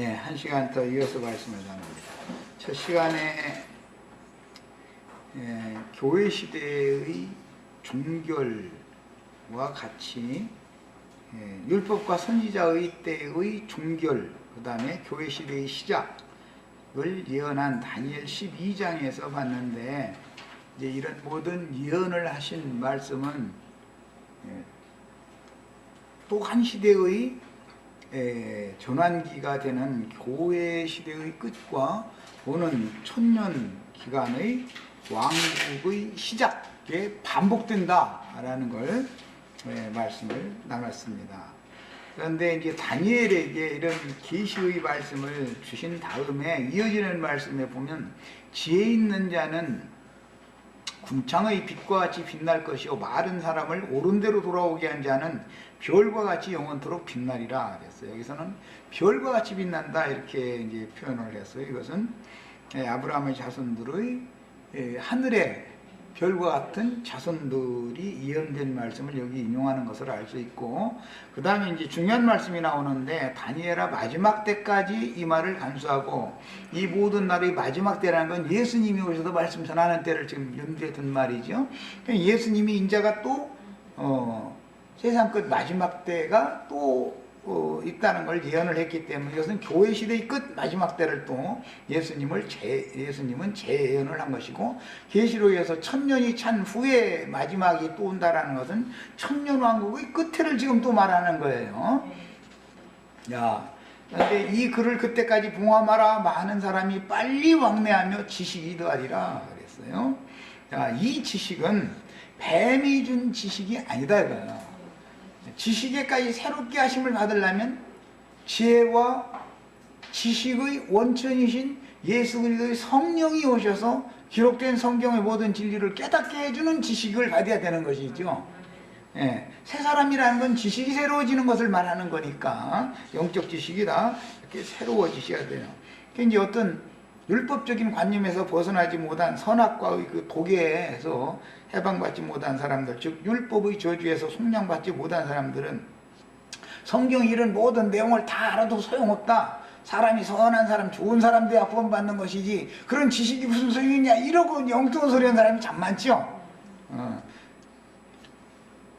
한 시간 더 이어서 말씀을 나눕니다. 첫 시간에 교회 시대의 종결과 같이 율법과 선지자의 때의 종결, 그 다음에 교회 시대의 시작을 예언한 다니엘 12장에서 봤는데, 이제 이런 모든 예언을 하신 말씀은 또 한 시대의 전환기가 되는 교회 시대의 끝과 오는 천년 기간의 왕국의 시작에 반복된다라는 걸 말씀을 나눴습니다. 그런데 이제 다니엘에게 이런 계시의 말씀을 주신 다음에 이어지는 말씀에 보면, 지혜 있는 자는 궁창의 빛과 같이 빛날 것이요 마른 사람을 옳은 대로 돌아오게 한 자는 별과 같이 영원토록 빛나리라 그랬어요. 여기서는 별과 같이 빛난다 이렇게 이제 표현을 했어요. 이것은 아브라함의 자손들의 하늘의 별과 같은 자손들이 예언된 말씀을 여기 인용하는 것을 알 수 있고, 그 다음에 이제 중요한 말씀이 나오는데, 다니엘아 마지막 때까지 이 말을 간수하고, 이 모든 날의 마지막 때라는 건 예수님이 오셔서 말씀 전하는 때를 지금 염두에 둔 말이죠. 예수님이 인자가 또 세상 끝 마지막 때가 또 있다는 걸 예언을 했기 때문에, 이것은 교회 시대의 끝 마지막 때를 또 예수님은 재예언을 한 것이고, 계시록에서 천년이 찬 후에 마지막이 또 온다라는 것은 천년 왕국의 끝을 지금 또 말하는 거예요. 그런데 이 글을 그때까지 봉함하라. 많은 사람이 빨리 왕래하며 지식이 더하리라 그랬어요. 이 지식은 뱀이 준 지식이 아니다 이거예요. 지식에까지 새롭게 하심을 받으려면 지혜와 지식의 원천이신 예수 그리스도의 성령이 오셔서 기록된 성경의 모든 진리를 깨닫게 해주는 지식을 받아야 되는 것이죠. 새 사람이라는 건 지식이 새로워지는 것을 말하는 거니까 영적 지식이다 이렇게 새로워지셔야 돼요. 이제 어떤 율법적인 관념에서 벗어나지 못한 선악과의 그 독에서 해방받지 못한 사람들, 즉 율법의 저주에서 속량받지 못한 사람들은 성경 이런 모든 내용을 다 알아도 소용없다. 사람이 선한 사람, 좋은 사람 돼야 구원받는 것이지 그런 지식이 무슨 소용이 있냐 이러고 엉뚱한 소리 하는 사람이 참 많죠.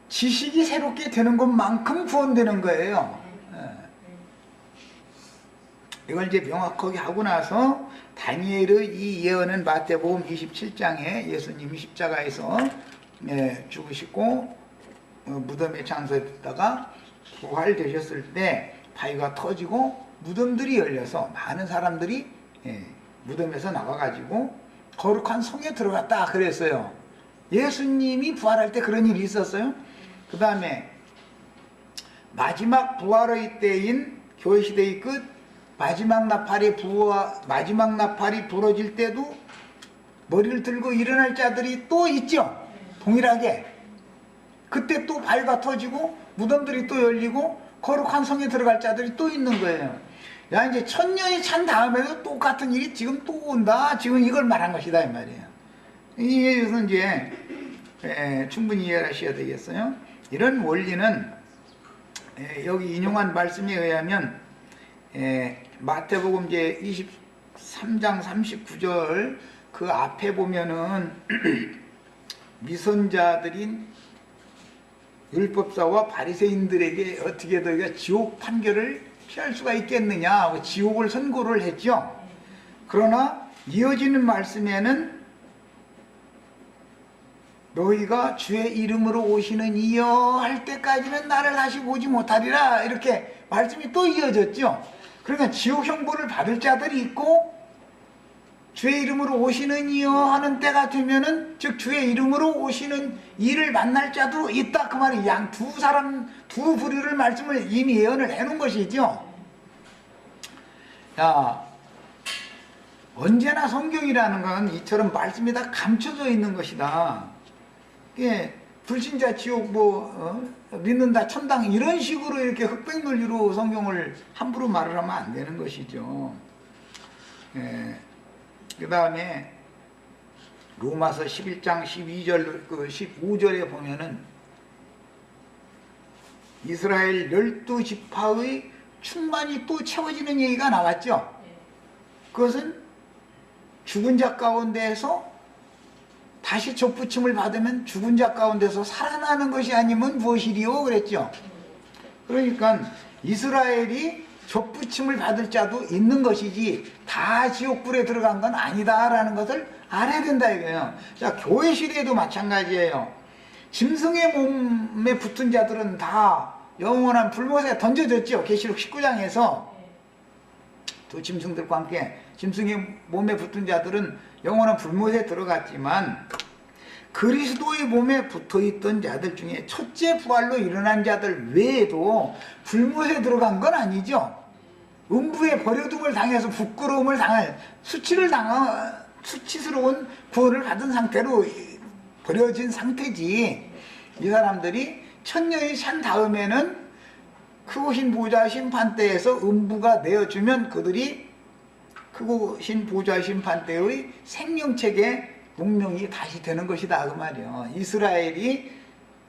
지식이 새롭게 되는 것만큼 구원되는 거예요. 이걸 이제 명확하게 하고 나서 다니엘의 이 예언은 마태복음 27장에 예수님이 십자가에서 죽으시고 무덤에 장사했다가 부활되셨을 때 바위가 터지고 무덤들이 열려서 많은 사람들이 무덤에서 나와가지고 거룩한 성에 들어갔다 그랬어요. 예수님이 부활할 때 그런 일이 있었어요. 그 다음에 마지막 부활의 때인 교회 시대의 끝, 마지막 나팔이 부러질 때도 머리를 들고 일어날 자들이 또 있죠. 동일하게. 그때 또 바위가 터지고 무덤들이 또 열리고 거룩한 성에 들어갈 자들이 또 있는 거예요. 이제 천년이 찬 다음에도 똑같은 일이 지금 또 온다. 지금 이걸 말한 것이다 이 말이에요. 이것은 이제 충분히 이해하셔야 되겠어요. 이런 원리는 여기 인용한 말씀에 의하면 마태복음 이제 23장 39절 그 앞에 보면은 미선자들인 율법사와 바리새인들에게 어떻게 너희가 지옥 판결을 피할 수가 있겠느냐, 지옥을 선고를 했죠. 그러나 이어지는 말씀에는 너희가 주의 이름으로 오시는 이여 할 때까지는 나를 다시 보지 못하리라 이렇게 말씀이 또 이어졌죠. 그러니까 지옥 형벌을 받을 자들이 있고 주의 이름으로 오시는 이여 하는 때가 되면은, 즉 주의 이름으로 오시는 이를 만날 자도 있다 그 말이, 두 부류를 말씀을 이미 예언을 해놓은 것이죠. 언제나 성경이라는 건 이처럼 말씀이 다 감춰져 있는 것이다. 불신자 지옥 믿는다 천당 이런 식으로 이렇게 흑백 논리로 성경을 함부로 말을 하면 안 되는 것이죠. 그 다음에 로마서 11장 12절 15절에 보면은 이스라엘 12지파의 충만히 또 채워지는 얘기가 나왔죠. 그것은 죽은 자 가운데에서 다시 접붙임을 받으면 죽은 자 가운데서 살아나는 것이 아니면 무엇이리요? 그랬죠. 그러니까 이스라엘이 접붙임을 받을 자도 있는 것이지 다 지옥불에 들어간 건 아니다라는 것을 알아야 된다 이거예요. 자, 교회 시대에도 마찬가지예요. 짐승의 몸에 붙은 자들은 다 영원한 불못에 던져졌죠. 계시록 19장에서 두 짐승들과 함께 짐승의 몸에 붙은 자들은 영원한 불못에 들어갔지만 그리스도의 몸에 붙어있던 자들 중에 첫째 부활로 일어난 자들 외에도 불못에 들어간 건 아니죠. 음부에 버려둠을 당해서 부끄러움을 당할 수치스러운 구원을 받은 상태로 버려진 상태지. 이 사람들이 천년이 산 다음에는 크고신 보좌 심판대에서 음부가 내어주면 그들이 크고신 보좌 심판대의 생명책에 농명이 다시 되는 것이다 그 말이에요. 이스라엘이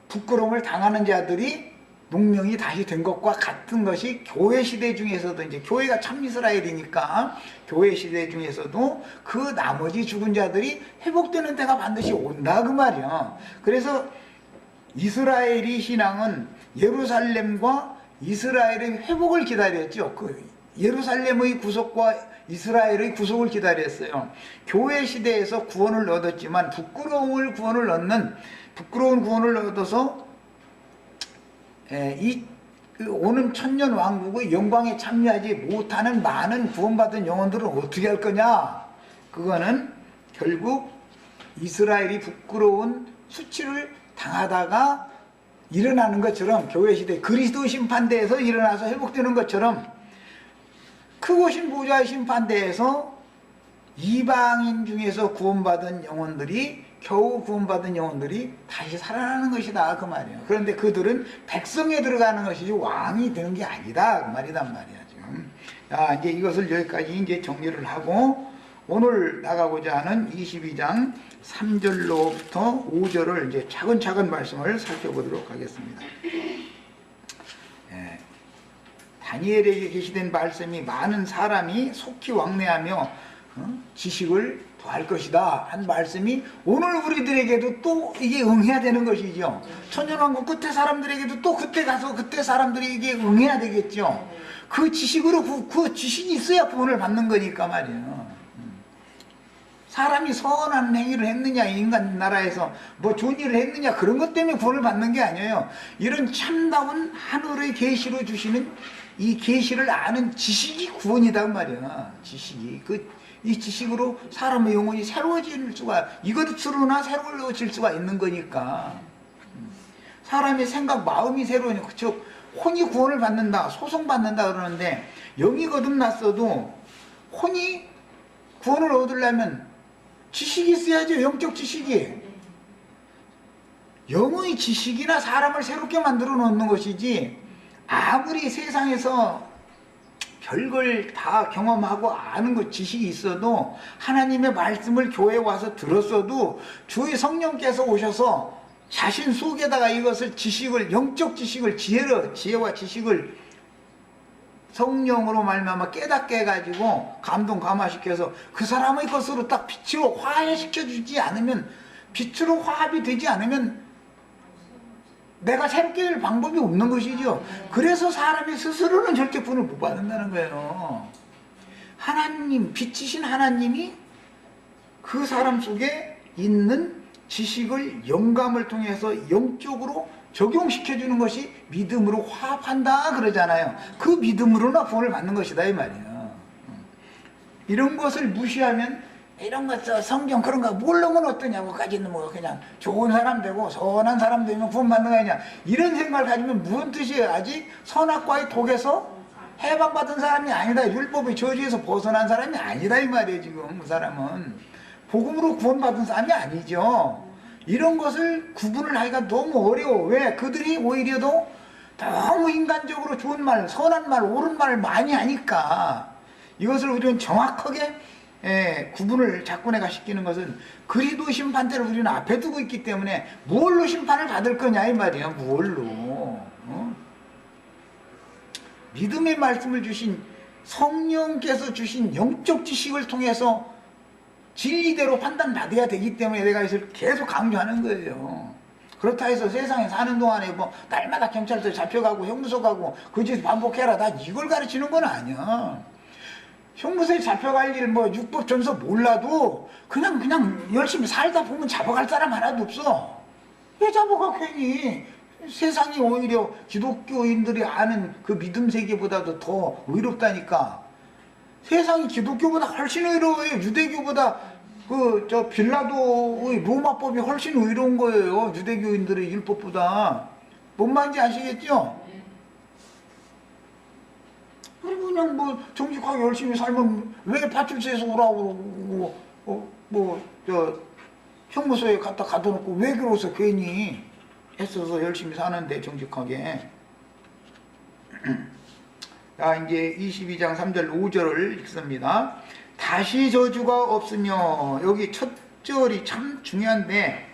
부끄러움을 당하는 자들이 농명이 다시 된 것과 같은 것이 교회 시대 중에서도 이제 교회가 참 이스라엘이니까 교회 시대 중에서도 그 나머지 죽은 자들이 회복되는 때가 반드시 온다 그 말이에요. 그래서 이스라엘이 신앙은 예루살렘과 이스라엘의 회복을 기다렸죠. 그 예루살렘의 구속과 이스라엘의 구속을 기다렸어요. 교회 시대에서 구원을 얻었지만 부끄러운 구원을 얻어서 이 오는 천년 왕국의 영광에 참여하지 못하는 많은 구원받은 영혼들은 어떻게 할 거냐? 그거는 결국 이스라엘이 부끄러운 수치를 당하다가 일어나는 것처럼 교회 시대 그리스도 심판대에서 일어나서 회복되는 것처럼 크고신 보좌의 심판대에서 이방인 중에서 구원받은 영혼들이 겨우 구원받은 영혼들이 다시 살아나는 것이다 그 말이에요. 그런데 그들은 백성에 들어가는 것이지 왕이 되는 게 아니다 그 말이란 말이야 지금. 자, 이제 이것을 여기까지 이제 정리를 하고 오늘 나가고자 하는 22장 3절로부터 5절을 이제 차근차근 말씀을 살펴보도록 하겠습니다. 다니엘에게 계시된 말씀이 많은 사람이 속히 왕래하며 지식을 더할 것이다 한 말씀이 오늘 우리들에게도 또 이게 응해야 되는 것이죠. 천년왕국 끝에 사람들에게도 또 그때 가서 그때 사람들이 이게 응해야 되겠죠. 그 지식으로 그 지식이 있어야 구원을 받는 거니까 말이에요. 사람이 선한 행위를 했느냐, 인간 나라에서 뭐 좋은 일을 했느냐, 그런 것 때문에 구원을 받는 게 아니에요. 이런 참다운 하늘의 계시로 주시는 이 계시를 아는 지식이 구원이다 말이야. 지식이 이 지식으로 사람의 영혼이 새로워질 수가, 이것으로나 새로워질 수가 있는 거니까. 사람의 생각, 마음이 새로워지는, 즉 혼이 구원을 받는다, 소송받는다 그러는데 영이 거듭났어도 혼이 구원을 얻으려면 지식이 있어야죠. 영적 지식이. 영의 지식이나 사람을 새롭게 만들어 놓는 것이지, 아무리 세상에서 별걸 다 경험하고 아는 것 지식이 있어도 하나님의 말씀을 교회에 와서 들었어도 주의 성령께서 오셔서 자신 속에다가 이것을 지식을, 영적 지식을, 지혜와 지식을 성령으로 말미암아 깨닫게 해가지고 감동 감화시켜서 그 사람의 것으로 딱 빛으로 화해시켜주지 않으면, 빛으로 화합이 되지 않으면 내가 새롭게 될 방법이 없는 것이죠. 그래서 사람이 스스로는 절대 구원을 못 받는다는 거예요. 하나님, 빛이신 하나님이 그 사람 속에 있는 지식을 영감을 통해서 영적으로 적용시켜주는 것이 믿음으로 화합한다 그러잖아요. 그 믿음으로나 구원을 받는 것이다 이 말이에요. 이런 것을 무시하면 이런 것 성경 그런 거 모르면 어떠냐고까지는 뭐 그냥 좋은 사람 되고 선한 사람 되면 구원받는 거 아니냐, 이런 생각을 가지면 무슨 뜻이에요? 아직 선악과의 독에서 해방받은 사람이 아니다, 율법의 저주에서 벗어난 사람이 아니다 이 말이에요. 지금 그 사람은 복음으로 구원받은 사람이 아니죠. 이런 것을 구분을 하기가 너무 어려워. 왜? 그들이 오히려 더 너무 인간적으로 좋은 말, 선한 말, 옳은 말을 많이 하니까. 이것을 우리는 정확하게 구분을 자꾸 내가 시키는 것은 그리스도 심판대를 우리는 앞에 두고 있기 때문에 무엇로 심판을 받을 거냐 이 말이에요. 무엇로. 믿음의 말씀을 주신 성령께서 주신 영적 지식을 통해서 진리대로 판단받아야 되기 때문에 내가 이것을 계속 강조하는 거예요. 그렇다 해서 세상에 사는 동안에 뭐 날마다 경찰서 잡혀가고 형무소 가고 그 짓 반복해라, 나 이걸 가르치는 건 아니야. 형무소에 잡혀갈 일 뭐 율법 전서 몰라도 그냥 열심히 살다 보면 잡아갈 사람 하나도 없어. 왜 잡아가 괜히. 세상이 오히려 기독교인들이 아는 그 믿음 세계보다도 더 의롭다니까. 세상이 기독교보다 훨씬 의로워요. 유대교보다 빌라도의 로마법이 훨씬 의로운 거예요. 유대교인들의 율법보다. 뭔 말인지 아시겠죠? 그리고 그냥 뭐 정직하게 열심히 살면 왜 파출소에서 오라고 그러고 형무소에 갖다 가둬놓고 왜 그러서 괜히 애써서 열심히 사는데 정직하게. 자, 이제 22장 3절 5절을 읽습니다. 다시 저주가 없으며, 여기 첫 절이 참 중요한데,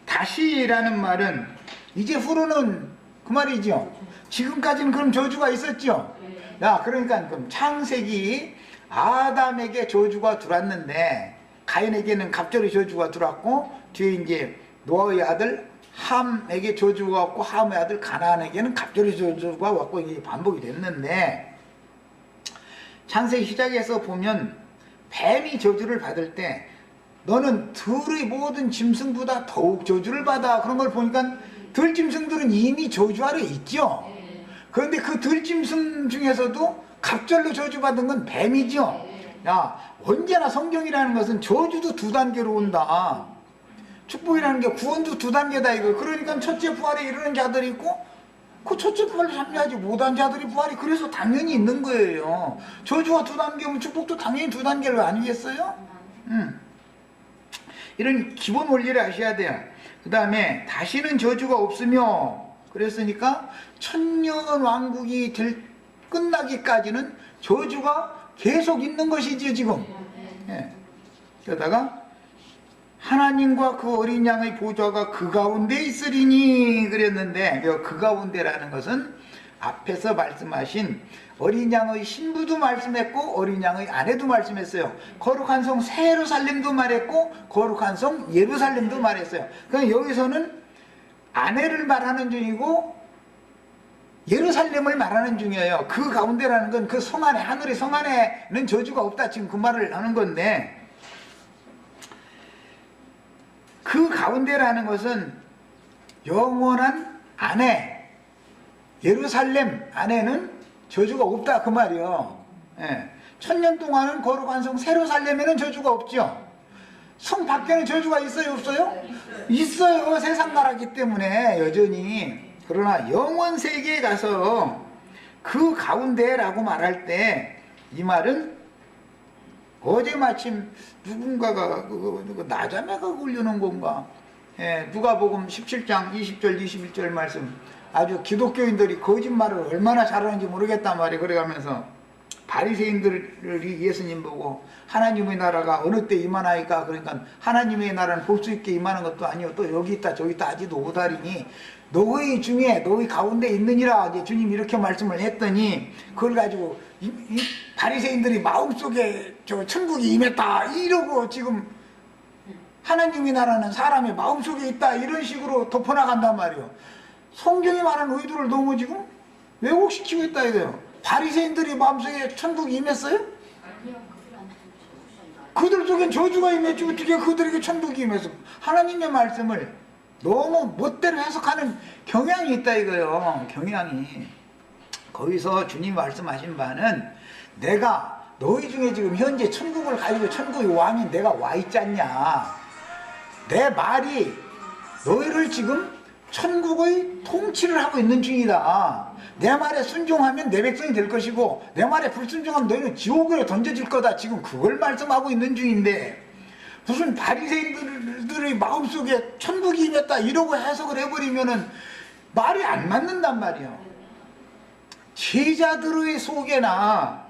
다시라는 말은 이제 후로는 그 말이죠. 지금까지는 그럼 저주가 있었죠. 야, 그러니까 그럼 창세기 아담에게 저주가 들어왔는데 가인에게는 갑절의 저주가 들어왔고, 뒤에 이제 노아의 아들 함에게 저주가 왔고, 함의 아들 가나안에게는 갑절의 저주가 왔고, 이게 반복이 됐는데, 창세기 시작에서 보면 뱀이 저주를 받을 때 너는 들의 모든 짐승보다 더욱 저주를 받아, 그런 걸 보니까 들짐승들은 이미 저주 아래 있죠. 그런데 그 들짐승 중에서도 갑절로 저주받은 건 뱀이죠. 야, 언제나 성경이라는 것은 저주도 두 단계로 온다. 축복이라는 게 구원도 두 단계다 이거. 그러니까 첫째 부활에 이르는 자들이 있고, 그 첫째 부활을 참여하지 못한 자들이 부활이 그래서 당연히 있는 거예요. 저주가 두 단계면 축복도 당연히 두 단계로 아니겠어요? 이런 기본 원리를 아셔야 돼요. 그 다음에 다시는 저주가 없으며, 그랬으니까 천년 왕국이 끝나기까지는 저주가 계속 있는 것이죠 지금. 예. 그러다가 하나님과 그 어린 양의 보좌가 그 가운데 있으리니 그랬는데, 그 가운데라는 것은 앞에서 말씀하신 어린 양의 신부도 말씀했고 어린 양의 아내도 말씀했어요. 거룩한 성 새 예루살렘도 말했고 거룩한 성 예루살렘도 말했어요. 그럼 여기서는 아내를 말하는 중이고 예루살렘을 말하는 중이에요. 그 가운데라는 건 그 성 안에, 하늘의 성 안에는 저주가 없다, 지금 그 말을 하는 건데, 그 가운데라는 것은 영원한 아내, 예루살렘 안에는 저주가 없다 그 말이요. 예. 천년 동안은 거룩한 성 예루살렘에는 저주가 없죠. 성 밖에는 저주가 있어요 없어요? 있어요. 세상 나라기 때문에 여전히. 그러나 영원 세계에 가서 그 가운데라고 말할 때 이 말은 어제 마침 누군가가 나자매가 올려놓은 건가? 예, 누가복음 17장 20절 21절 말씀, 아주 기독교인들이 거짓말을 얼마나 잘하는지 모르겠단 말이에요. 그래가면서 바리새인들이 예수님 보고 하나님의 나라가 어느 때 임하나이까, 그러니까 하나님의 나라는 볼 수 있게 임하는 것도 아니요, 또 여기 있다 저기 있다 아직도 오다리니 너희 중에 너희 가운데 있느니라, 이제 주님 이렇게 말씀을 했더니, 그걸 가지고 이 바리새인들이 마음속에 저 천국이 임했다 이러고 지금 하나님의 나라는 사람의 마음속에 있다 이런 식으로 덮어나간단 말이에요. 성경이 말하는 의도를 너무 지금 왜곡시키고 있다 이거예요. 바리새인들이 마음속에 천국이 임했어요? 그들 속엔 저주가 임했지 어떻게 그들에게 천국이 임했어. 하나님의 말씀을 너무 멋대로 해석하는 경향이 있다 이거예요. 경향이. 거기서 주님이 말씀하신 바는, 내가 너희 중에 지금 현재 천국을 가지고 천국의 왕인 내가 와 있지 않냐. 내 말이 너희를 지금 천국의 통치를 하고 있는 중이다. 내 말에 순종하면 내 백성이 될 것이고 내 말에 불순종하면 너희는 지옥으로 던져질 거다. 지금 그걸 말씀하고 있는 중인데, 무슨 바리새인들의 마음속에 천국이 임했다 이러고 해석을 해버리면은 말이 안 맞는단 말이에요. 제자들의 속에나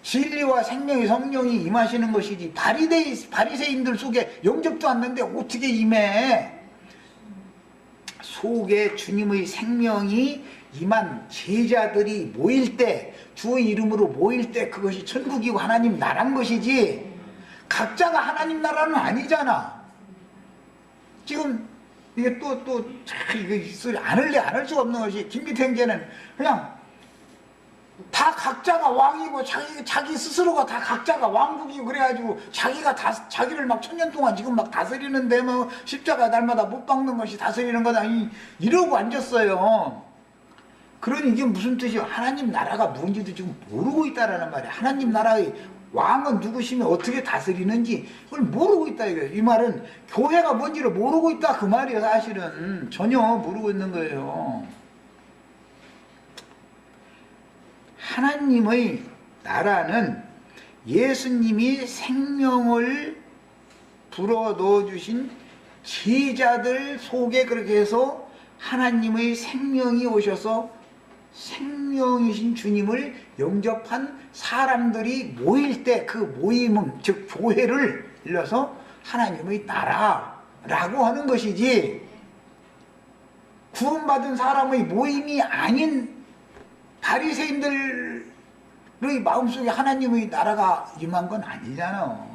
진리와 생명의 성령이 임하시는 것이지, 바리새인들 속에 영접도 않는데 어떻게 임해? 속에 주님의 생명이 임한 제자들이 모일 때, 주 이름으로 모일 때 그것이 천국이고 하나님 나라인 것이지 각자가 하나님 나라는 아니잖아. 지금 이게 또 이거 소리 안 할 수가 없는 것이, 김기태 형제는 그냥 다 각자가 왕이고 자기 스스로가 다 각자가 왕국이고 그래가지고 자기가 자기를 막 천년 동안 지금 막 다스리는데 뭐 십자가 날마다 못 박는 것이 다스리는 거다 이러고 앉았어요. 그러니 이게 무슨 뜻이야? 하나님 나라가 뭔지도 지금 모르고 있다라는 말이야. 하나님 나라의 왕은 누구시며 어떻게 다스리는지 그걸 모르고 있다 이거예요. 이 말은 교회가 뭔지를 모르고 있다 그 말이에요. 사실은 전혀 모르고 있는 거예요. 하나님의 나라는 예수님이 생명을 불어 넣어주신 제자들 속에 그렇게 해서 하나님의 생명이 오셔서 생명이신 주님을 영접한 사람들이 모일 때 그 모임은 즉 교회를 일러서 하나님의 나라라고 하는 것이지, 구원받은 사람의 모임이 아닌 바리새인들의 마음속에 하나님의 나라가 임한 건 아니잖아.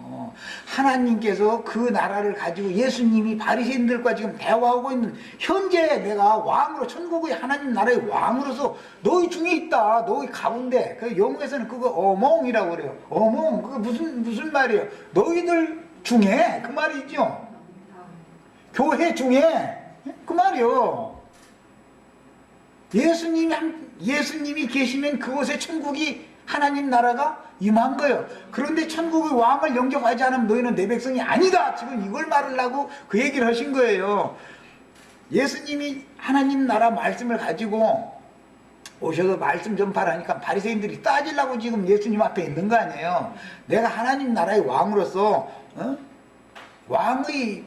하나님께서 그 나라를 가지고 예수님이 바리새인들과 지금 대화하고 있는 현재 내가 왕으로, 천국의 하나님 나라의 왕으로서 너희 중에 있다. 너희 가운데. 그 영어에서는 그거 어몽이라고 그래요. 어몽. 그거 무슨 말이에요? 너희들 중에 그 말이죠. 교회 중에 그 말이요. 예수님이 계시면 그곳에 천국이 하나님 나라가 임한 거예요. 그런데 천국의 왕을 영접하지 않으면 너희는 내 백성이 아니다. 지금 이걸 말하려고 그 얘기를 하신 거예요. 예수님이 하나님 나라 말씀을 가지고 오셔서 말씀 전파를 하니까 바리새인들이 따지려고 지금 예수님 앞에 있는 거 아니에요. 내가 하나님 나라의 왕으로서 왕의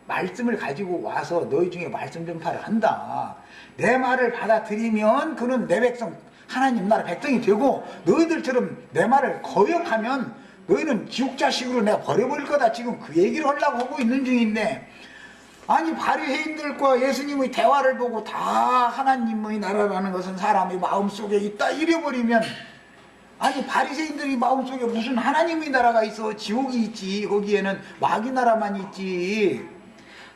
말씀을 가지고 와서 너희 중에 말씀 전파를 한다. 내 말을 받아들이면 그는 내 백성, 하나님 나라 백성이 되고, 너희들처럼 내 말을 거역하면 너희는 지옥자식으로 내가 버려버릴 거다. 지금 그 얘기를 하려고 하고 있는 중인데, 아니 바리새인들과 예수님의 대화를 보고 다 하나님의 나라라는 것은 사람의 마음속에 있다 이래버리면, 아니 바리새인들이 마음속에 무슨 하나님의 나라가 있어? 지옥이 있지. 거기에는 마귀 나라만 있지.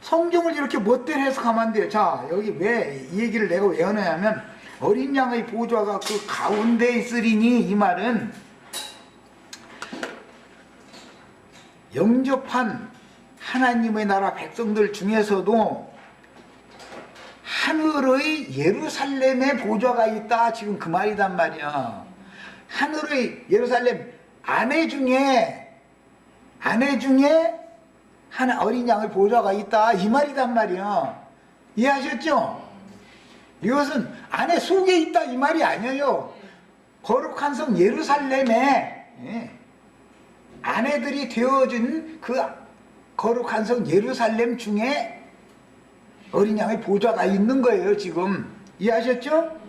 성경을 이렇게 멋대로 해석하면 안 돼요. 자, 여기 왜 이 얘기를 내가 왜 하냐면, 어린 양의 보좌가 그 가운데 있으리니, 이 말은 영접한 하나님의 나라 백성들 중에서도 하늘의 예루살렘의 보좌가 있다. 지금 그 말이단 말이야. 하늘의 예루살렘 아내 중에 하나 어린 양의 보좌가 있다. 이 말이단 말이야. 이해하셨죠? 이것은 안에 속에 있다 이 말이 아니에요. 거룩한 성 예루살렘에 아내들이 되어진 그 거룩한 성 예루살렘 중에 어린 양의 보좌가 있는 거예요. 지금 이해하셨죠?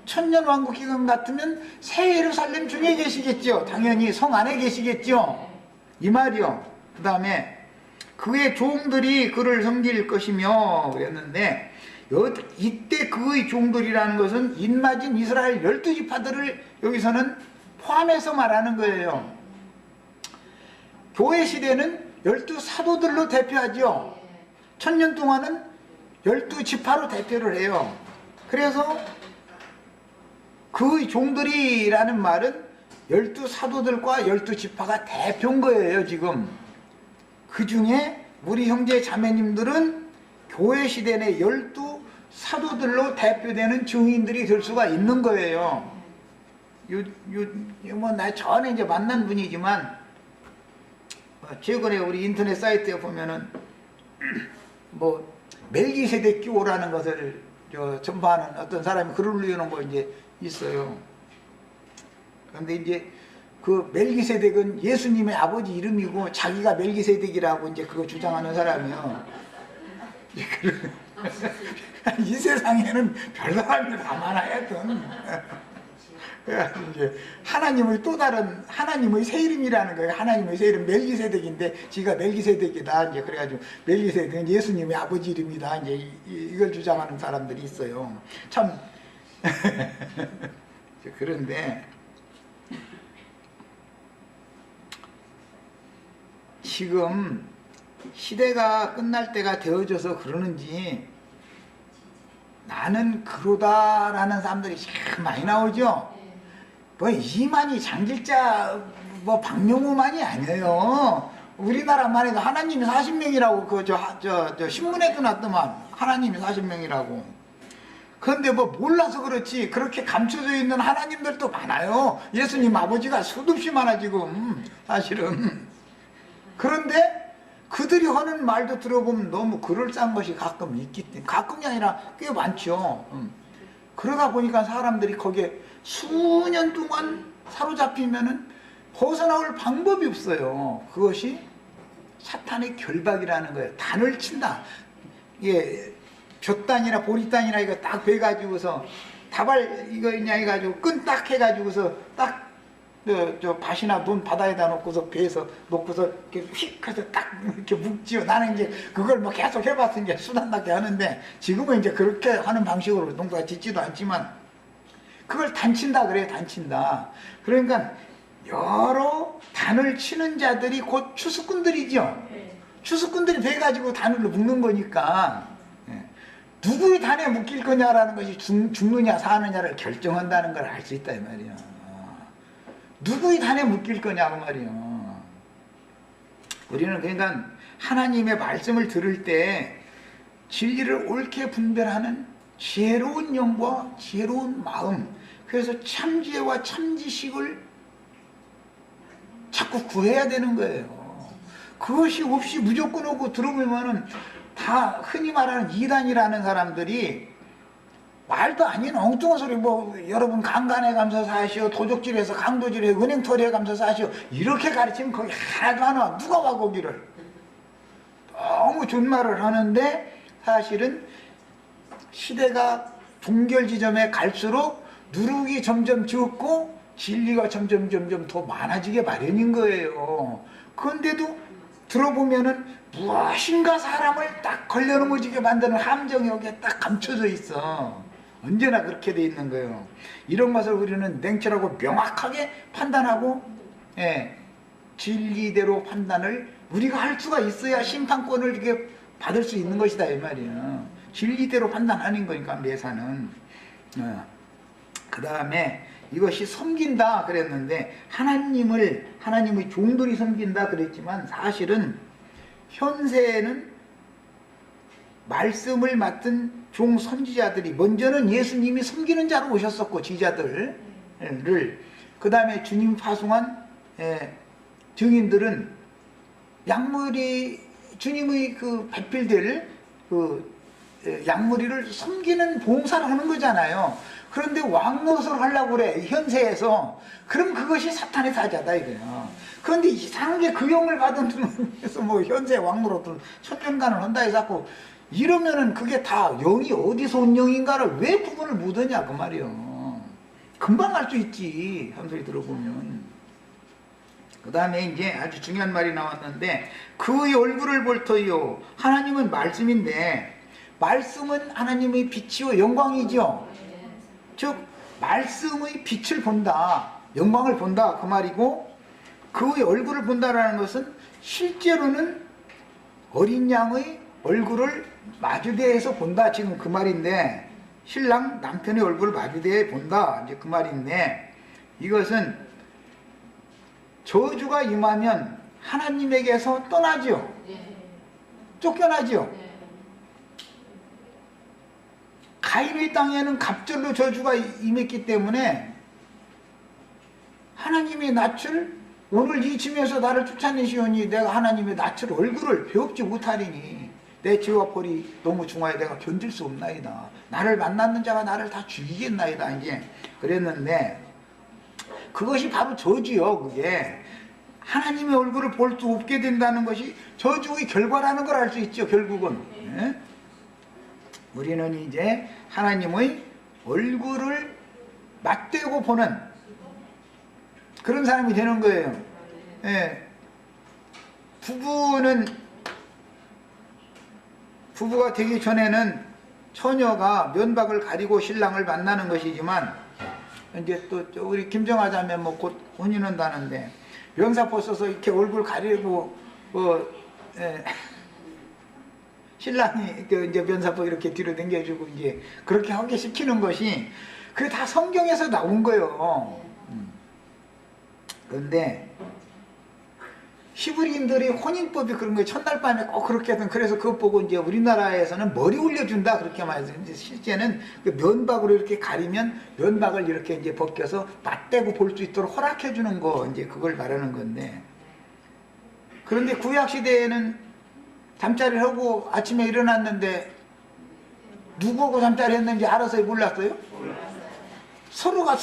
천년왕국 기간 같으면 새 예루살렘 중에 계시겠죠. 당연히 성 안에 계시겠죠. 이 말이요. 그 다음에 그의 종들이 그를 섬길 것이며 그랬는데, 이때 그의 종들이라는 것은 인마진 이스라엘 12지파들을 여기서는 포함해서 말하는 거예요. 교회 시대는 12사도들로 대표하죠. 1000년 동안은 12지파로 대표를 해요. 그래서 그의 종들이라는 말은 12사도들과 12지파가 대표인 거예요. 지금 그 중에 우리 형제 자매님들은 교회 시대 내 12사도들로 대표되는 증인들이 될 수가 있는 거예요. 나 전에 이제 만난 분이지만, 최근에 우리 인터넷 사이트에 보면은, 멜기세덱 교라는 것을 전파하는 어떤 사람이 글을 올려놓은 거 이제 있어요. 그런데 이제 그 멜기세덱은 예수님의 아버지 이름이고 자기가 멜기세덱이라고 이제 그거 주장하는 사람이요. 이 세상에는 별 사람이 다 많아야든. 그래가지고 이제 하나님의 또 다른 하나님의 새 이름이라는 거예요. 하나님의 새 이름 멜기세덱인데 지가 멜기세덱이다. 이제 그래가지고 멜기세덱은 예수님의 아버지 이름이다. 이제 이걸 주장하는 사람들이 있어요. 참 그런데 지금 시대가 끝날 때가 되어져서 그러는지 나는 그러다라는 사람들이 참 많이 나오죠. 뭐 이만희 장길자 뭐 박용우만이 아니에요. 우리나라만 해도 하나님이 40명이라고 저 신문에도 났더만 하나님이 40명이라고. 그런데 뭐 몰라서 그렇지 그렇게 감춰져 있는 하나님들도 많아요. 예수님 아버지가 수도 없이 많아 지금 사실은. 그런데 그들이 하는 말도 들어보면 너무 그럴싸한 것이 가끔 있기 때문에, 가끔이 아니라 꽤 많죠. 그러다 보니까 사람들이 거기에 수년 동안 사로잡히면은 벗어나올 방법이 없어요. 그것이 사탄의 결박이라는 거예요. 단을 친다. 예, 볕단이나 보리단이나 이거 딱 베가지고서 다발 이거 있냐 해가지고 끈 딱 해가지고서 딱 저 밭이나 논 바다에다 놓고서 배에서 놓고서 이렇게 휙 해서 딱 이렇게 묶지요. 나는 이제 그걸 뭐 계속 해봤어. 이제 수단답게 하는데 지금은 이제 그렇게 하는 방식으로 농사가 짓지도 않지만 그걸 단친다 그래요. 단친다. 그러니까 여러 단을 치는 자들이 곧 추수꾼들이죠. 추수꾼들이 배 가지고 단으로 묶는 거니까 누구의 단에 묶일 거냐라는 것이 죽느냐 사느냐를 결정한다는 걸 알 수 있다 이 말이야. 누구의 단에 묶일 거냐고 말이야. 우리는 그러니까 하나님의 말씀을 들을 때 진리를 옳게 분별하는 지혜로운 영과 지혜로운 마음, 그래서 참지혜와 참지식을 자꾸 구해야 되는 거예요. 그것이 없이 무조건 오고 들어보면은 다 흔히 말하는 이단이라는 사람들이 말도 아닌 엉뚱한 소리 뭐 여러분 강간에 감서 사시오, 도적질해서 강도질해 은행털이에 감서 사시오 이렇게 가르치면 거기 하나도 안 와. 누가 와 거기를. 너무 존말을 하는데 사실은 시대가 종결 지점에 갈수록 누룩이 점점 적고 진리가 점점 더 많아지게 마련인 거예요. 그런데도 들어보면은 무엇인가 사람을 딱 걸려넘어지게 만드는 함정이 여기에 딱 감춰져 있어. 언제나 그렇게 돼 있는 거예요. 이런 것을 우리는 냉철하고 명확하게 판단하고 진리대로 판단을 우리가 할 수가 있어야 심판권을 이렇게 받을 수 있는 것이다 이 말이에요. 진리대로 판단하는 거니까 매사는. 그 다음에 이것이 섬긴다 그랬는데 하나님의 종들이 섬긴다 그랬지만 사실은 현세에는 말씀을 맡은 종 선지자들이 먼저는 예수님이 섬기는 자로 오셨었고 지자들을 그 다음에 주님 파송한 증인들은 약물이 주님의 그 배필될 그 약물이를 섬기는 봉사를 하는 거잖아요. 그런데 왕 노릇을 하려고 그래 현세에서. 그럼 그것이 사탄의 사자다 이거예요. 그런데 이상하게 그 영을 받은 분에서 뭐 현세 왕 노릇을 천년간을 한다 해서 자꾸 이러면은 그게 다 영이 어디서 온 영인가를 왜 구분을 못하냐 그 말이요. 금방 알 수 있지 한 소리 들어보면. 그 다음에 이제 아주 중요한 말이 나왔는데 그의 얼굴을 볼 터이요. 하나님은 말씀인데 말씀은 하나님의 빛이요 영광이죠. 즉 말씀의 빛을 본다, 영광을 본다 그 말이고, 그의 얼굴을 본다라는 것은 실제로는 어린 양의 얼굴을 마주대해서 본다 지금 그 말인데, 신랑 남편의 얼굴을 마주대해 본다 이제 그 말인데, 이것은 저주가 임하면 하나님에게서 떠나죠. 쫓겨나죠. 가인의 땅에는 갑절로 저주가 임했기 때문에 하나님의 낯을 오늘 이 짐에서 나를 쫓아내시오니 내가 하나님의 낯을 얼굴을 배웁지 못하리니 내 죄와 벌이 너무 중하여 내가 견딜 수 없나이다. 나를 만났는 자가 나를 다 죽이겠나이다 이제 그랬는데, 그것이 바로 저주요. 그게 하나님의 얼굴을 볼 수 없게 된다는 것이 저주의 결과라는 걸 알 수 있죠. 결국은 우리는 이제 하나님의 얼굴을 맞대고 보는 그런 사람이 되는 거예요. 부부가 되기 전에는 처녀가 면박을 가리고 신랑을 만나는 것이지만 이제 또 우리 김정아 자매 뭐 곧 혼인한다는데 면사포 써서 이렇게 얼굴 가리고 신랑이 이제 면사포 이렇게 뒤로 당겨주고 이제 그렇게 하게 시키는 것이 그게 다 성경에서 나온 거예요. 그런데 히브리인들이 혼인법이 그런 거예요. 첫날 밤에 꼭 그렇게 하던. 그래서 그것 보고 이제 우리나라에서는 머리 올려준다 그렇게 말해서 이제 실제는 그 면박으로 이렇게 가리면 면박을 이렇게 이제 벗겨서 맞대고 볼 수 있도록 허락해 주는 거 이제 그걸 말하는 건데. 그런데 구약 시대에는 잠자리를 하고 아침에 일어났는데 누구하고 잠자리 했는지 알아서 몰랐어요? 서로가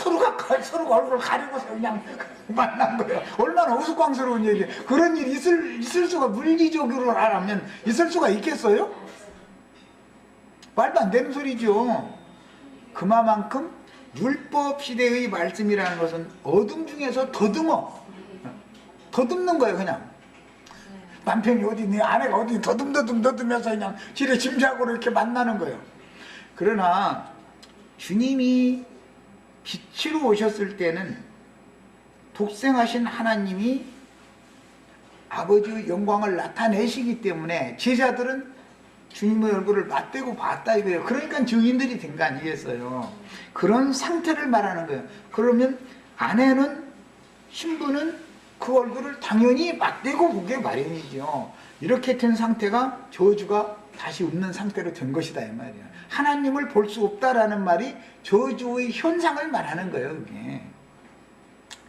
얼굴 가리고서 그냥 만난 거예요. 얼마나 우스꽝스러운 얘기예요. 그런 일이 있을 수가 물리적으로 하면 있을 수가 있겠어요? 말도 안 되는 소리죠. 그만큼 율법 시대의 말씀이라는 것은 어둠 중에서 더듬는 거예요. 그냥 남편이 어디 있니, 아내가 어디 있니, 더듬면서 그냥 지레 짐작으로 이렇게 만나는 거예요. 그러나 주님이 빛으로 오셨을 때는 독생하신 하나님이 아버지의 영광을 나타내시기 때문에 제자들은 주님의 얼굴을 맞대고 봤다 이거예요. 그러니까 증인들이 된 거 아니겠어요. 그런 상태를 말하는 거예요. 그러면 아내는, 신부는 그 얼굴을 당연히 맞대고 보게 마련이죠. 이렇게 된 상태가 저주가 다시 없는 상태로 된 것이다 이 말이야. 하나님을 볼 수 없다라는 말이 저주의 현상을 말하는 거예요. 그게.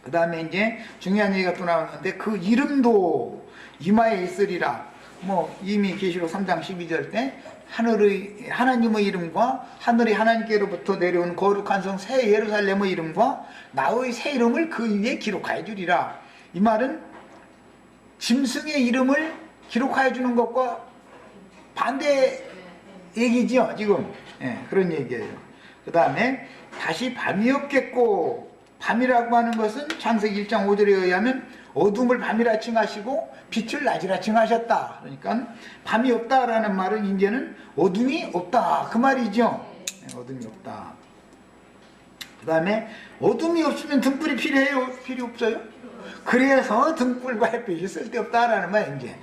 그 다음에 이제 중요한 얘기가 또 나오는데 그 이름도 이마에 있으리라. 뭐 이미 계시록 3장 12절 때 하나님의 이름과 하늘이 하나님께로부터 내려온 거룩한 성 새 예루살렘의 이름과 나의 새 이름을 그 위에 기록하여 주리라. 이 말은 짐승의 이름을 기록하여 주는 것과 반대 얘기죠 지금. 그런 얘기예요. 그 다음에 다시 밤이 없겠고, 밤이라고 하는 것은 창세기 1장 5절에 의하면 어둠을 밤이라 칭하시고 빛을 낮이라 칭하셨다. 그러니까 밤이 없다라는 말은 이제는 어둠이 없다 그 말이죠. 어둠이 없다. 그 다음에 어둠이 없으면 등불이 필요해요? 필요 없어요? 그래서 등불과 햇빛이 쓸데없다라는 말. 이제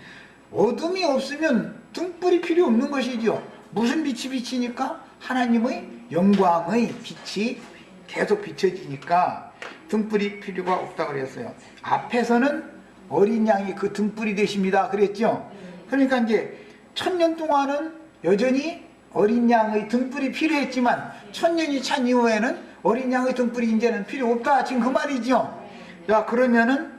어둠이 없으면 등불이 필요 없는 것이죠. 무슨 빛이 비치니까? 하나님의 영광의 빛이 계속 비춰지니까 등불이 필요가 없다고 그랬어요. 앞에서는 어린 양이 그 등불이 되십니다 그랬죠. 그러니까 이제 1000년 동안은 여전히 어린 양의 등불이 필요했지만 1000년이 찬 이후에는 어린 양의 등불이 이제는 필요 없다 지금 그 말이죠. 자, 그러면은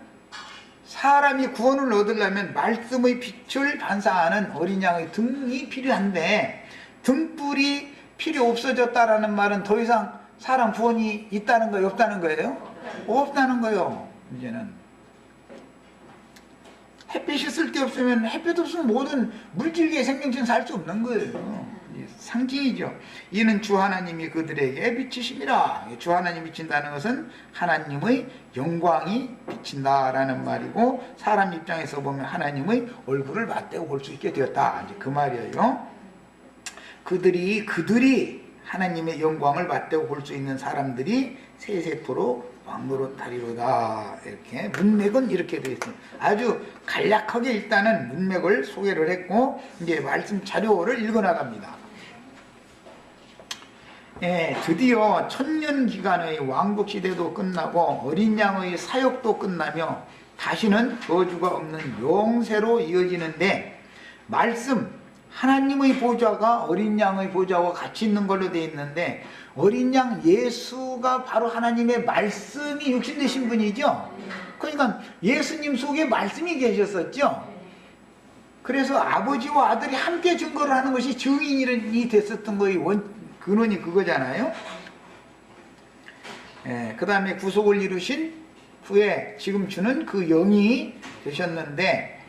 사람이 구원을 얻으려면 말씀의 빛을 반사하는 어린 양의 등이 필요한데, 등불이 필요 없어졌다라는 말은 더 이상 사람 구원이 있다는 거예요? 없다는 거예요? 없다는 거예요. 이제는 햇빛이 쓸데없으면, 햇빛 없으면 모든 물질계의 생명체는 살 수 없는 거예요. 상징이죠. 이는 주 하나님이 그들에게 비치심이라. 주 하나님이 비친다는 것은 하나님의 영광이 비친다라는 말이고, 사람 입장에서 보면 하나님의 얼굴을 맞대고 볼 수 있게 되었다 이제 그 말이에요. 그들이 하나님의 영광을 맞대고 볼 수 있는 사람들이 세세토로 왕노릇 하리로다. 이렇게 문맥은 이렇게 되어 있습니다. 아주 간략하게 일단은 문맥을 소개를 했고 이제 말씀 자료를 읽어나갑니다. 드디어 1000년 기간의 왕국 시대도 끝나고 어린 양의 사역도 끝나며 다시는 저주가 없는 영세로 이어지는데, 말씀 하나님의 보좌가 어린 양의 보좌와 같이 있는 걸로 되어 있는데, 어린 양 예수가 바로 하나님의 말씀이 육신되신 분이죠. 그러니까 예수님 속에 말씀이 계셨었죠. 그래서 아버지와 아들이 함께 증거를 하는 것이 증인이 됐었던 거의 근원이 그거잖아요. 그 다음에 구속을 이루신 후에 지금 주는 그 영이 되셨는데,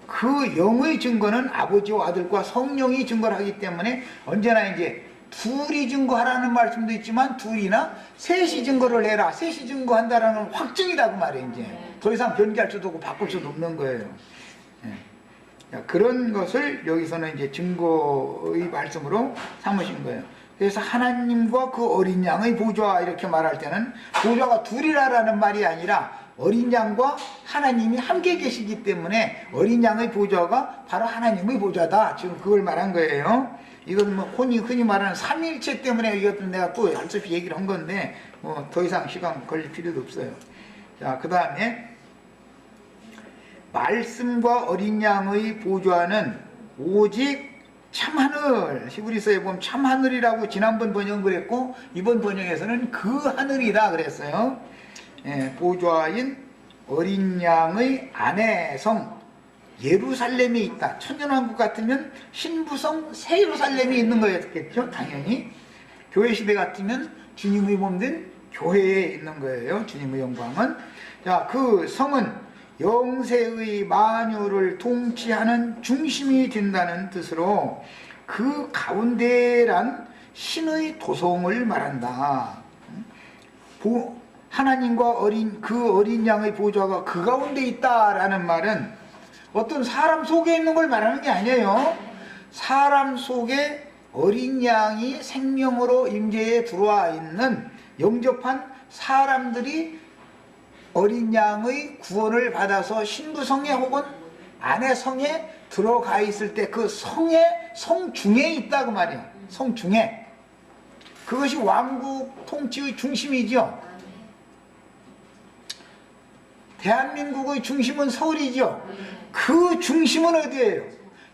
그 영의 증거는 아버지와 아들과 성령이 증거를 하기 때문에 언제나 이제 둘이 증거하라는 말씀도 있지만 둘이나 셋이 증거를 해라, 셋이 증거한다라는 확증이라고 말이에요. 이제 더 이상 변기할 수도 없고 바꿀 수도 없는 거예요. 그런 것을 여기서는 이제 증거의 말씀으로 삼으신 거예요. 그래서 하나님과 그 어린 양의 보좌 이렇게 말할 때는 보좌가 둘이라는 말이 아니라 어린 양과 하나님이 함께 계시기 때문에 어린 양의 보좌가 바로 하나님의 보좌다. 지금 그걸 말한 거예요. 이건 뭐 흔히 말하는 삼위일체 때문에 이것도 내가 또 할 수 없이 얘기를 한 건데 뭐 더 이상 시간 걸릴 필요도 없어요. 자, 그 다음에 말씀과 어린 양의 보좌는 오직 참하늘, 히브리서에 보면 참하늘이라고 지난번 번역은 그랬고 이번 번역에서는 그 하늘이다 그랬어요. 보좌인 어린 양의 안에 성 예루살렘에 있다. 천년왕국 같으면 신부성 새 예루살렘이 있는 거였겠죠. 당연히 교회 시대 같으면 주님의 몸된 교회에 있는 거예요. 주님의 영광은. 자, 그 성은 영세의 만유를 통치하는 중심이 된다는 뜻으로 그 가운데란 신의 도성을 말한다. 하나님과 그 어린 양의 보좌가 그 가운데 있다라는 말은 어떤 사람 속에 있는 걸 말하는 게 아니에요. 사람 속에 어린 양이 생명으로 임재에 들어와 있는 영접한 사람들이 어린 양의 구원을 받아서 신부성에 혹은 안의 성에 들어가 있을 때 그 성 중에 있다고 말이에요. 성 중에. 그것이 왕국 통치의 중심이죠. 대한민국의 중심은 서울이죠. 그 중심은 어디예요?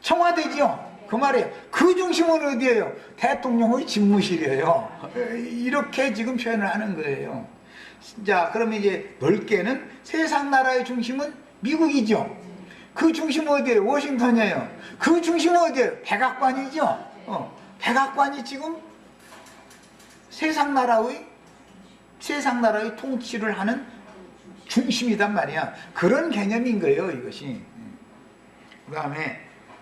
청와대죠. 그 말이에요. 그 중심은 어디예요? 대통령의 집무실이에요. 이렇게 지금 표현을 하는 거예요. 자, 그러면 이제 넓게는 세상 나라의 중심은 미국이죠. 그 중심은 어디예요? 워싱턴이에요. 그 중심은 어디예요? 백악관이죠. 백악관이 지금 세상 나라의 통치를 하는 중심이단 말이야. 그런 개념인 거예요, 이것이. 그 다음에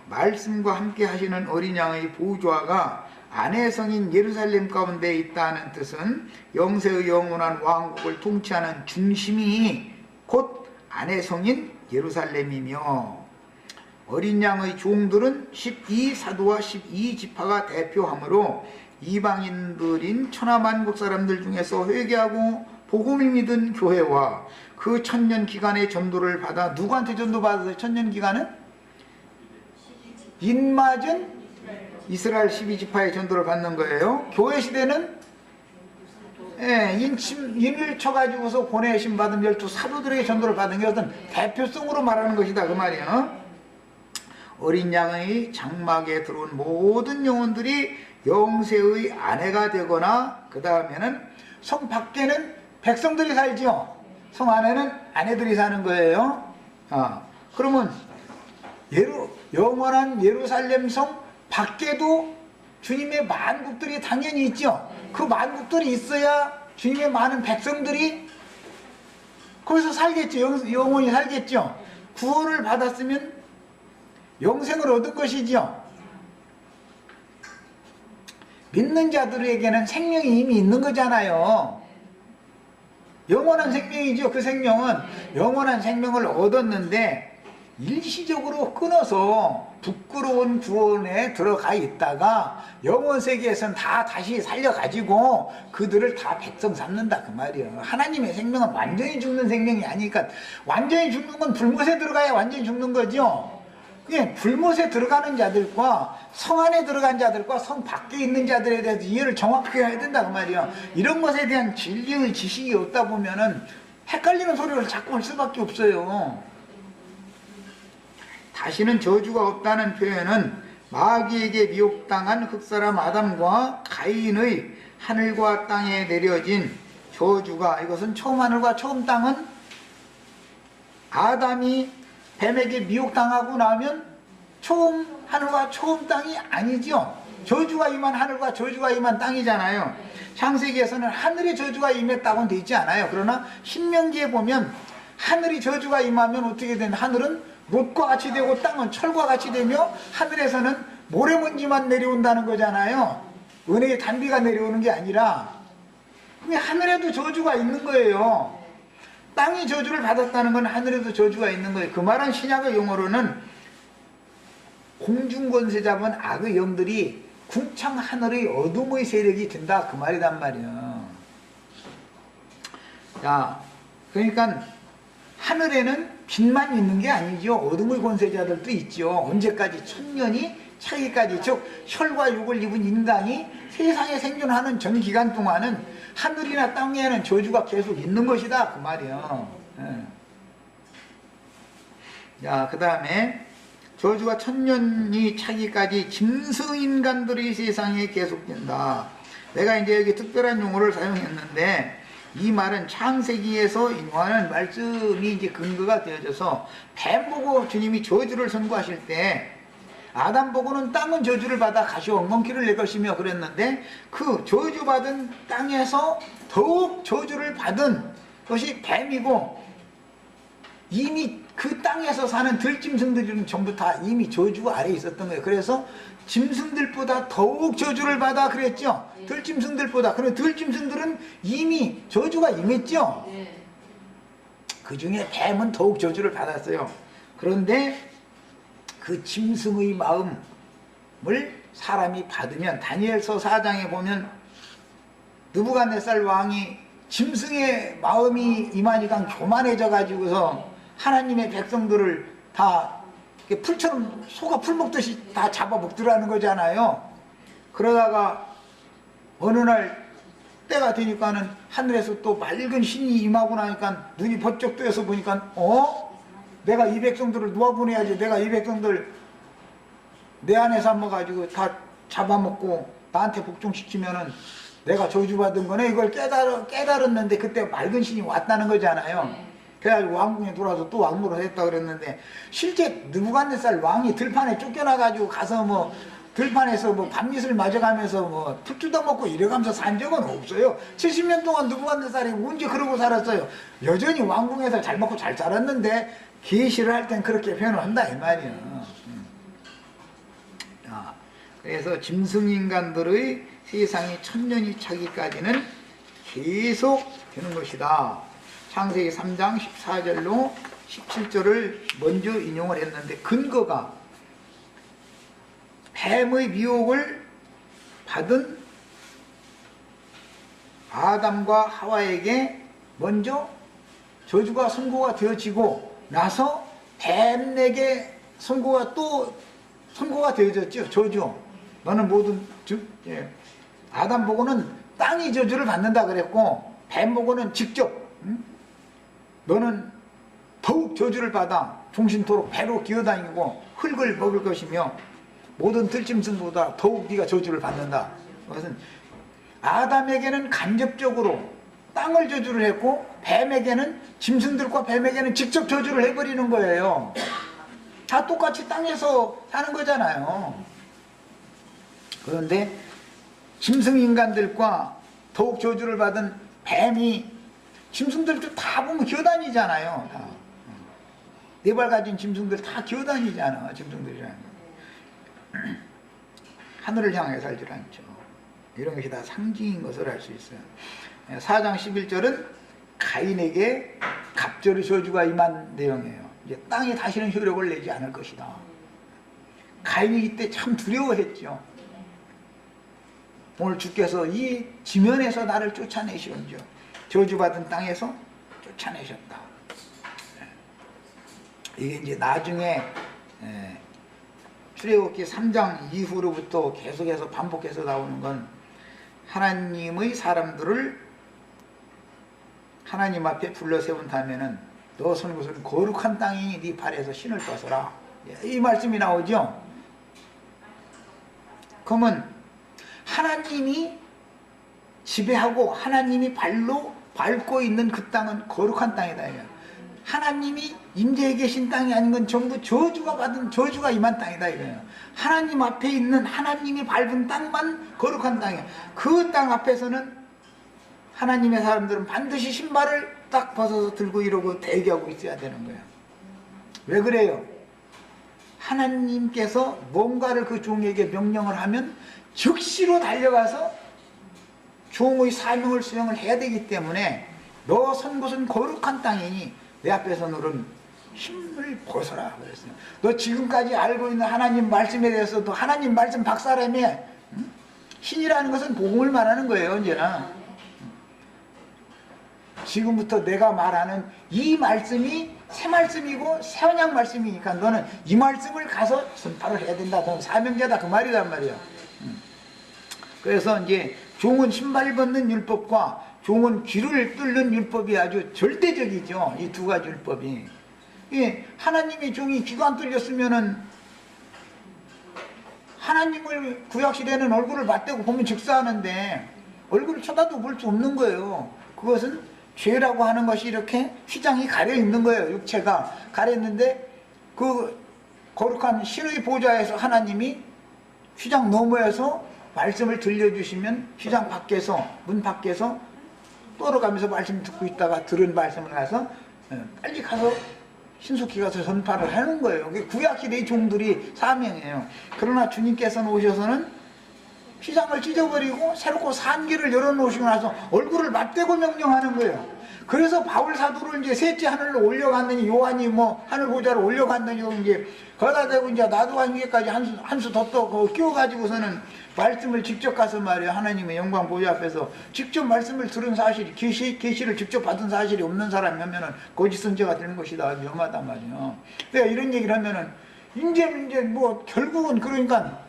말씀과 함께 하시는 어린 양의 보좌가 안의 성인 예루살렘 가운데 있다는 뜻은 영세의 영원한 왕국을 통치하는 중심이 곧 안의 성인 예루살렘이며 어린 양의 종들은 12사도와 12지파가 대표하므로 이방인들인 천하만국 사람들 중에서 회개하고 복음을 믿은 교회와 그 천년 기간의 전도를 받아 누구한테 전도받았어요? 천년 기간은? 인맞은 이스라엘 12지파의 전도를 받는 거예요. 교회 시대는 인을 쳐가지고서 보내심 받은 12사도들에게 전도를 받은 게 어떤 대표성으로 말하는 것이다 그 말이에요. 어린 양의 장막에 들어온 모든 영혼들이 영세의 아내가 되거나 그 다음에는 성 밖에는 백성들이 살죠. 성 안에는 아내들이 사는 거예요. 그러면 영원한 예루살렘 성 밖에도 주님의 만국들이 당연히 있죠. 그 만국들이 있어야 주님의 많은 백성들이 거기서 살겠죠. 영원히 살겠죠. 구원을 받았으면 영생을 얻은 것이죠. 믿는 자들에게는 생명이 이미 있는 거잖아요. 영원한 생명이죠. 그 생명은 영원한 생명을 얻었는데 일시적으로 끊어서 부끄러운 구원에 들어가 있다가 영원 세계에서는 다 다시 살려가지고 그들을 다 백성 삼는다 그 말이에요. 하나님의 생명은 완전히 죽는 생명이 아니니까 완전히 죽는 건 불못에 들어가야 완전히 죽는 거죠. 그게 불못에 들어가는 자들과 성 안에 들어간 자들과 성 밖에 있는 자들에 대해서 이해를 정확하게 해야 된다 그 말이에요. 이런 것에 대한 진리의 지식이 없다 보면은 헷갈리는 소리를 자꾸 할 수밖에 없어요. 다시는 저주가 없다는 표현은 마귀에게 미혹당한 흑사람 아담과 가인의 하늘과 땅에 내려진 저주가, 이것은 처음 하늘과 처음 땅은 아담이 뱀에게 미혹당하고 나면 처음 하늘과 처음 땅이 아니죠. 저주가 임한 하늘과 저주가 임한 땅이잖아요. 창세기에서는 하늘의 저주가 임했다고는 되어 있지 않아요. 그러나 신명기에 보면 하늘이 저주가 임하면 어떻게 되냐, 하늘은 못과 같이 되고 땅은 철과 같이 되며 하늘에서는 모래먼지만 내려온다는 거잖아요. 은혜의 단비가 내려오는 게 아니라. 하늘에도 저주가 있는 거예요. 땅이 저주를 받았다는 건 하늘에도 저주가 있는 거예요. 그 말은 신약의 용어로는 공중권세 잡은 악의 영들이 궁창 하늘의 어둠의 세력이 된다 그 말이단 말이야. 자, 그러니까 하늘에는 빛만 있는 게 아니죠. 어둠의 권세자들도 있죠. 언제까지? 천년이 차기까지. 즉 혈과 육을 입은 인간이 세상에 생존하는 전 기간 동안은 하늘이나 땅에는 저주가 계속 있는 것이다 그 말이야. 자, 그 다음에 저주가 천년이 차기까지 짐승인간들의 세상에 계속된다. 내가 이제 여기 특별한 용어를 사용했는데 이 말은 창세기에서 인용하는 말씀이 이제 근거가 되어져서 뱀 보고 주님이 저주를 선고하실 때 아담 보고는 땅은 저주를 받아 가시오 엉겅퀴를 낼 것이며 그랬는데 그 저주받은 땅에서 더욱 저주를 받은 것이 뱀이고 이미 그 땅에서 사는 들짐승들은 전부 다 이미 저주 아래에 있었던 거예요. 그래서 짐승들보다 더욱 저주를 받아 그랬죠. 들짐승들보다. 그럼 들짐승들은 이미 저주가 임했죠. 그 중에 뱀은 더욱 저주를 받았어요. 그런데 그 짐승의 마음을 사람이 받으면 다니엘서 4장에 보면 느부갓네살 왕이 짐승의 마음이 임하니까 교만해져 가지고서 하나님의 백성들을 다 풀처럼 소가 풀 먹듯이 다 잡아먹더라는 거잖아요. 그러다가 어느 날 때가 되니까는 하늘에서 또 맑은 신이 임하고 나니까 눈이 번쩍 뜨여서 보니까 내가 이 백성들을 놓아보내야지. 내가 이 백성들 내 안에 삼아가지고 다 잡아먹고 나한테 복종시키면은 내가 저주받은 거네. 이걸 깨달았는데 그때 맑은 신이 왔다는 거잖아요. 그래가지고 왕궁에 들어와서 또 왕노릇 했다 그랬는데 실제 느부갓네살 왕이 들판에 쫓겨나가지고 가서 뭐 들판에서 뭐 밤낮을 맞아가면서 뭐 풀 뜯어먹고 이래가면서 산 적은 없어요. 70년 동안 느부갓네살이 언제 그러고 살았어요. 여전히 왕궁에서 잘 먹고 잘 살았는데 계시를 할 땐 그렇게 표현을 한다 이 말이야. 그래서 짐승인간들의 세상이 천년이 차기까지는 계속 되는 것이다. 창세기 3장 14절로 17절을 먼저 인용을 했는데 근거가 뱀의 미혹을 받은 아담과 하와에게 먼저 저주가 선고가 되어지고 나서 뱀에게 선고가 되어졌죠. 저주. 너는 모든 아담 보고는 땅이 저주를 받는다 그랬고 뱀 보고는 직접 너는 더욱 저주를 받아 종신토록 배로 기어다니고 흙을 먹을 것이며 모든 들짐승보다 더욱 네가 저주를 받는다. 그것은 아담에게는 간접적으로 땅을 저주를 했고 뱀에게는 짐승들과 뱀에게는 직접 저주를 해버리는 거예요. 다 똑같이 땅에서 사는 거잖아요. 그런데 짐승인간들과 더욱 저주를 받은 뱀이 짐승들도 다 보면 기어다니잖아요. 다. 네 발 가진 짐승들 다 기어다니잖아. 짐승들이라는 거. 하늘을 향해 살질 않죠. 이런 것이 다 상징인 것을 알 수 있어요. 4장 11절은 가인에게 갑절의 저주가 임한 내용이에요. 이제 땅이 다시는 효력을 내지 않을 것이다. 가인이 이때 참 두려워했죠. 오늘 주께서 이 지면에서 나를 쫓아내시온죠. 저주받은 땅에서 쫓아내셨다. 이게 이제 나중에 출애굽기 3장 이후로부터 계속해서 반복해서 나오는 건 하나님의 사람들을 하나님 앞에 불러 세운 다음에는 너 선 곳은 거룩한 땅이니 네 발에서 신을 벗어라. 이 말씀이 나오죠. 그러면 하나님이 지배하고 하나님이 발로 밟고 있는 그 땅은 거룩한 땅이다. 하나님이 임재해 계신 땅이 아닌 건 전부 저주가 임한 땅이다 이거예요. 하나님 앞에 있는 하나님이 밟은 땅만 거룩한 땅이에요. 그 땅 앞에서는 하나님의 사람들은 반드시 신발을 딱 벗어서 들고 이러고 대기하고 있어야 되는 거예요. 왜 그래요? 하나님께서 뭔가를 그 종에게 명령을 하면 즉시로 달려가서 종의 사명을 수행을 해야 되기 때문에 너 선 곳은 거룩한 땅이니 내 앞에서 너는 힘을 벗어라 그랬어요. 너 지금까지 알고 있는 하나님 말씀에 대해서도 하나님 말씀 박사라며. 응? 신이라는 것은 복음을 말하는 거예요. 언제나 지금부터 내가 말하는 이 말씀이 새 말씀이고 새 언약 말씀이니까 너는 이 말씀을 가서 선포를 해야 된다. 너는 사명자다 그 말이란 말이에요. 그래서 이제 종은 신발 벗는 율법과 종은 귀를 뚫는 율법이 아주 절대적이죠. 이 두 가지 율법이. 하나님의 종이 귀가 안 뚫렸으면은 하나님을 구약시대는 얼굴을 맞대고 보면 즉사하는데 얼굴을 쳐다도 볼 수 없는 거예요. 그것은 죄라고 하는 것이 이렇게 휘장이 가려 있는 거예요. 육체가 가렸는데 그 거룩한 신의 보좌에서 하나님이 휘장 너머에서 말씀을 들려주시면 휘장 밖에서 문 밖에서 떨어가면서 말씀 듣고 있다가 들은 말씀을 가서 빨리 가서 신속히 가서 전파를 하는 거예요. 그게 구약시대의 종들이 사명이에요. 그러나 주님께서는 오셔서는 휘장을 찢어버리고 새롭고 산 길을 열어놓으시고 나서 얼굴을 맞대고 명령하는 거예요. 그래서 바울 사도를 이제 셋째 하늘로 올려갔느니 요한이 뭐 하늘 보좌로 올려갔느니 이제 거기다 대고 이제 나도 한 위에까지 한 수 더 떠 끼워가지고서는 말씀을 직접 가서 말이에요. 하나님의 영광 보좌 앞에서 직접 말씀을 들은 사실이 계시를 직접 받은 사실이 없는 사람이 하면은 거짓 선지자가 되는 것이다. 위험하단 말이에요. 내가 이런 얘기를 하면은 이제 뭐 결국은 그러니까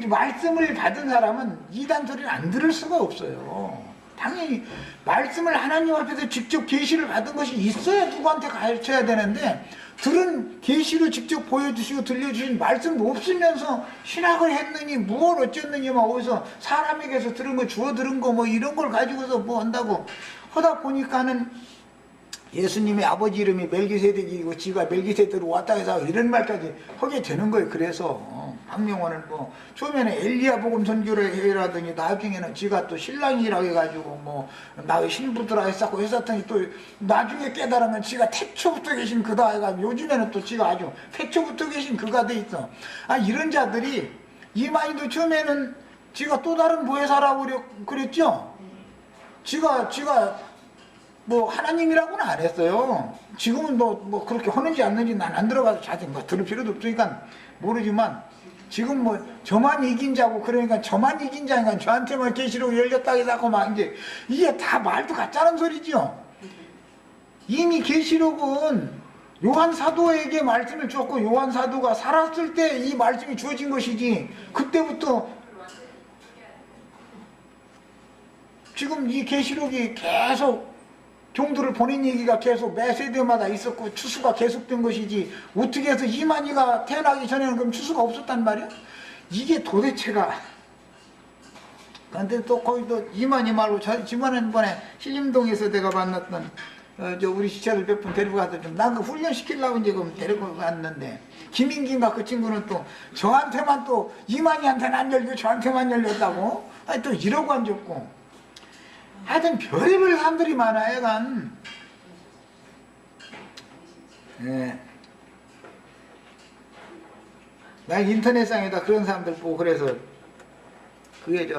말씀을 받은 사람은 이단 소리를 안 들을 수가 없어요. 당연히 말씀을 하나님 앞에서 직접 계시를 받은 것이 있어야 누구한테 가르쳐야 되는데 들은 계시로 직접 보여주시고 들려주신 말씀도 없으면서 신학을 했느니 무엇 어쨌느니 막 어디서 사람에게서 들은 거 주워 들은 거 뭐 이런 걸 가지고서 뭐 한다고 하다 보니까는 예수님의 아버지 이름이 멜기세덱이고 지가 멜기세덱으로 왔다 해서 이런 말까지 하게 되는 거예요. 그래서 박명원은 뭐 처음에는 엘리야 복음 선교를 해라더니 나중에는 지가 또 신랑이라고 해가지고 뭐 나의 신부들아 했었고 했었더니 또 나중에 깨달으면 지가 태초부터 계신 그다 해가지고 요즘에는 또 지가 아주 태초부터 계신 그가 돼 있어. 이런 자들이 이만희도 처음에는 지가 또 다른 보혜사라고 그랬죠. 지가 뭐 하나님이라고는 안 했어요. 지금은 뭐 그렇게 하는지 않는지 난 안 들어가서 자세히 뭐 들을 필요도 없으니까 모르지만 지금 뭐 저만 이긴 자고 그러니까 저만 이긴 자니까 저한테만 계시록 열렸다 해서 막 이제 이게 다 말도 같다는 소리죠. 이미 계시록은 요한 사도에게 말씀을 주었고 요한 사도가 살았을 때 이 말씀이 주어진 것이지 그때부터 지금 이 계시록이 계속 종들을 보낸 얘기가 계속 매 세대마다 있었고 추수가 계속된 것이지 어떻게 해서 이만희가 태어나기 전에는 그럼 추수가 없었단 말이야? 이게 도대체가 근데 또 거기 또 이만희 말고 지난번에 신림동에서 내가 만났던 우리 시체들 몇 분 데리고 가서 좀 난 그 훈련시키려고 이제 그럼 데리고 갔는데 김인기인가 그 친구는 또 저한테만 또 이만희한테는 안 열고 저한테만 열렸다고 아니 또 이러고 앉았고 하여튼 별의별 사람들이 많아요. 네. 나 인터넷상에다 그런 사람들 보고 그래서 그게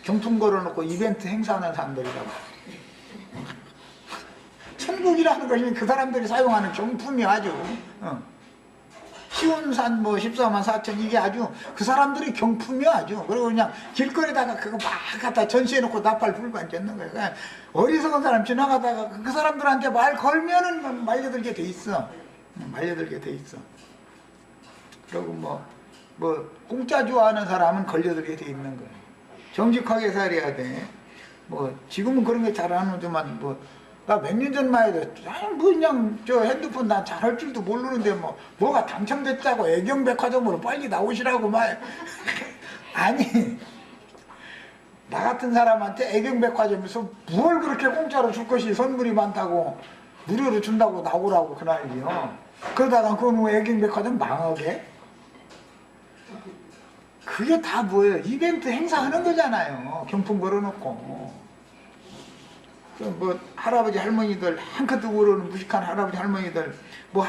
경품 걸어놓고 이벤트 행사하는 사람들이라고. 천국이라는 것이 그 사람들이 사용하는 경품이 아주 시온산 뭐 14만 4천 이게 아주 그 사람들이 경품이야 아주. 그리고 그냥 길거리다가 그거 막 갖다 전시해놓고 나팔 불고 앉았는 거야. 그냥 어리석은 사람 지나가다가 그 사람들한테 말 걸면은 말려들게 돼 있어. 말려들게 돼 있어. 그리고 뭐 공짜 좋아하는 사람은 걸려들게 돼 있는 거야. 정직하게 살아야 돼. 뭐 지금은 그런 게 잘 안 오지만 나 몇 년 전만 해도 뭐 그냥 저 핸드폰 나 잘할 줄도 모르는데 뭐가 당첨됐다고 애경백화점으로 빨리 나오시라고 말 아니 나 같은 사람한테 애경백화점에서 뭘 그렇게 공짜로 줄 것이 선물이 많다고 무료로 준다고 나오라고 그날이요. 그러다가 그건 애경백화점 망하게 그게 다 뭐예요? 이벤트 행사하는 거잖아요. 경품 걸어놓고 뭐 할아버지 할머니들 한껏 오르는 무식한 할아버지 할머니들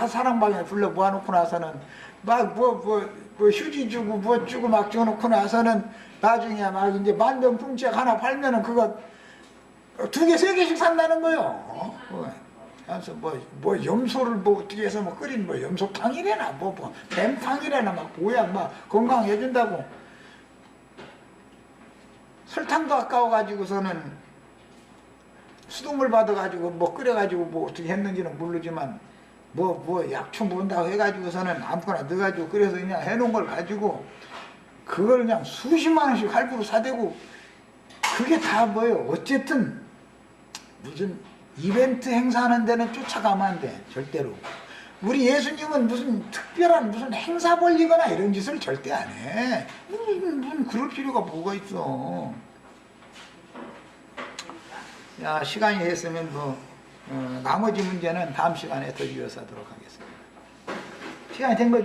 사랑방에 불러 모아놓고 나서는 막 휴지 주고 뭐 주고 막 줘놓고 나서는 나중에 막 이제 만병통치약 하나 팔면은 그거 2개 3개씩 산다는 거요. 그래서 뭐 염소를 뭐 어떻게 해서 뭐 끓인 뭐 염소탕이래나 뭐 뱀탕이래나 막 뭐야 막 건강해준다고. 설탕도 아까워가지고서는 수돗물 받아가지고 뭐 끓여가지고 뭐 어떻게 했는지는 모르지만 뭐 약초 부은다고 해가지고서는 아무거나 넣어가지고 끓여서 그냥 해놓은 걸 가지고 그걸 그냥 수십만 원씩 할부로 사대고 그게 다 뭐예요. 어쨌든 무슨 이벤트 행사하는 데는 쫓아가면 안 돼. 절대로. 우리 예수님은 무슨 특별한 무슨 행사 벌리거나 이런 짓을 절대 안 해. 무슨 그럴 필요가 뭐가 있어. 야, 시간이 됐으면 나머지 문제는 다음 시간에 더 이어서 하도록 하겠습니다. 시간이 된 거죠?